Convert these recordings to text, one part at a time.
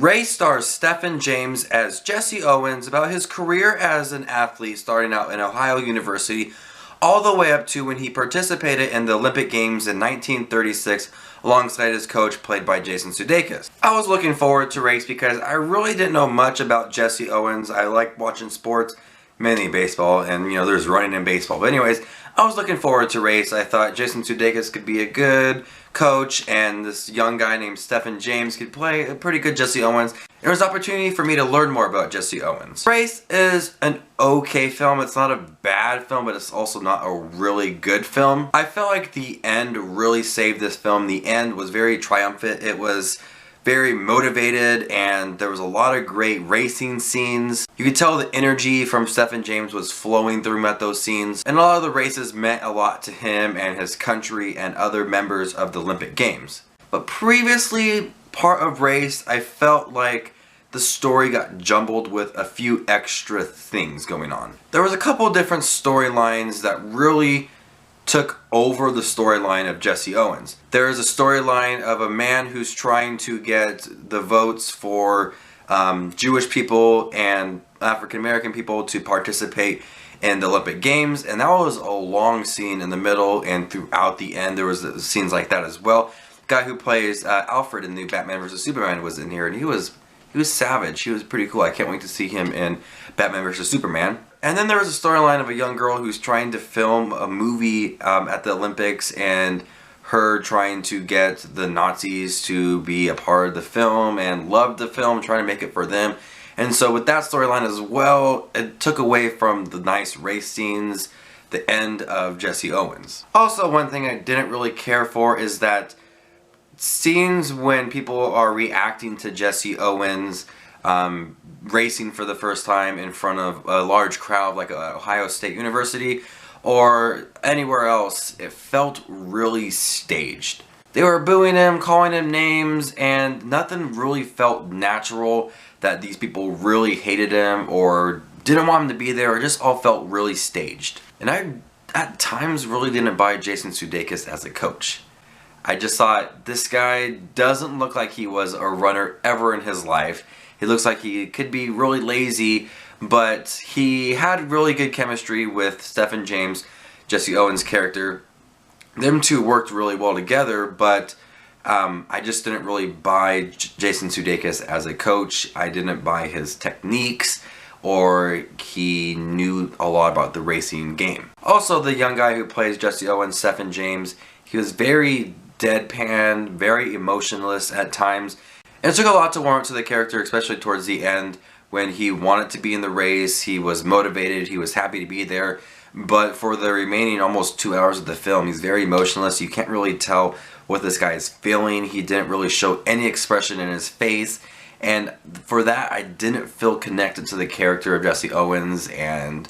Race stars Stephen James as Jesse Owens about his career as an athlete starting out in Ohio University all the way up to when he participated in the Olympic Games in 1936 alongside his coach played by Jason Sudeikis. I was looking forward to Race because I really didn't know much about Jesse Owens. I like watching sports, mainly baseball, and there's running in baseball. But anyways, I was looking forward to Race. I thought Jason Sudeikis could be a good coach, and this young guy named Stephen James could play a pretty good Jesse Owens. There was an opportunity for me to learn more about Jesse Owens. Race is an okay film. It's not a bad film, but it's also not a really good film. I felt like the end really saved this film. The end was very triumphant. It was very motivated, and there was a lot of great racing scenes. You could tell the energy from Stephen James was flowing through him at those scenes, and a lot of the races meant a lot to him and his country and other members of the Olympic Games. But previously, part of Race, I felt like the story got jumbled with a few extra things going on. There was a couple different storylines that really took over the storyline of Jesse Owens. There is a storyline of a man who's trying to get the votes for Jewish people and African American people to participate in the Olympic Games, and that was a long scene in the middle, and throughout the end there was scenes like that as well. The guy who plays Alfred in the new Batman vs. Superman was in here, and he was savage. He was pretty cool. I can't wait to see him in Batman vs. Superman. And then there was a storyline of a young girl who's trying to film a movie at the Olympics, and her trying to get the Nazis to be a part of the film and loved the film, trying to make it for them. And so with that storyline as well, it took away from the nice race scenes, the end of Jesse Owens. Also, one thing I didn't really care for is that scenes when people are reacting to Jesse Owens racing for the first time in front of a large crowd like Ohio State University or anywhere else, it felt really staged. They were booing him, calling him names, and nothing really felt natural, that these people really hated him or didn't want him to be there. It just all felt really staged. And I, at times, really didn't buy Jason Sudeikis as a coach. I just thought, this guy doesn't look like he was a runner ever in his life. He looks like he could be really lazy, but he had really good chemistry with Stephen James, Jesse Owens' character. Them two worked really well together, but I just didn't really buy Jason Sudeikis as a coach. I didn't buy his techniques, or he knew a lot about the racing game. Also, the young guy who plays Jesse Owens, Stephen James, he was very deadpan, very emotionless at times. And it took a lot to warm up to the character, especially towards the end when he wanted to be in the race. He was motivated, he was happy to be there. But for the remaining almost 2 hours of the film, he's very emotionless. You can't really tell what this guy is feeling. He didn't really show any expression in his face. And for that, I didn't feel connected to the character of Jesse Owens and,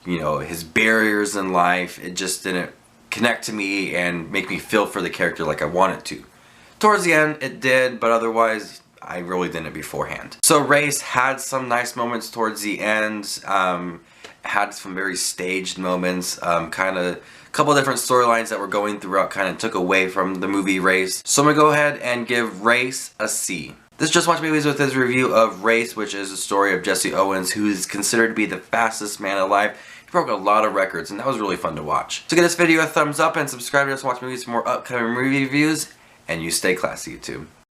his barriers in life. It just didn't connect to me and make me feel for the character like I wanted to. Towards the end, it did, but otherwise, I really didn't beforehand. So Race had some nice moments towards the end, had some very staged moments, kind of a couple different storylines that were going throughout kind of took away from the movie Race. So I'm going to go ahead and give Race a C. This is Just Watch Movies with his review of Race, which is the story of Jesse Owens, who is considered to be the fastest man alive. He broke a lot of records, and that was really fun to watch. So give this video a thumbs up and subscribe to Just Watch Movies for more upcoming movie reviews. And you stay classy, YouTube.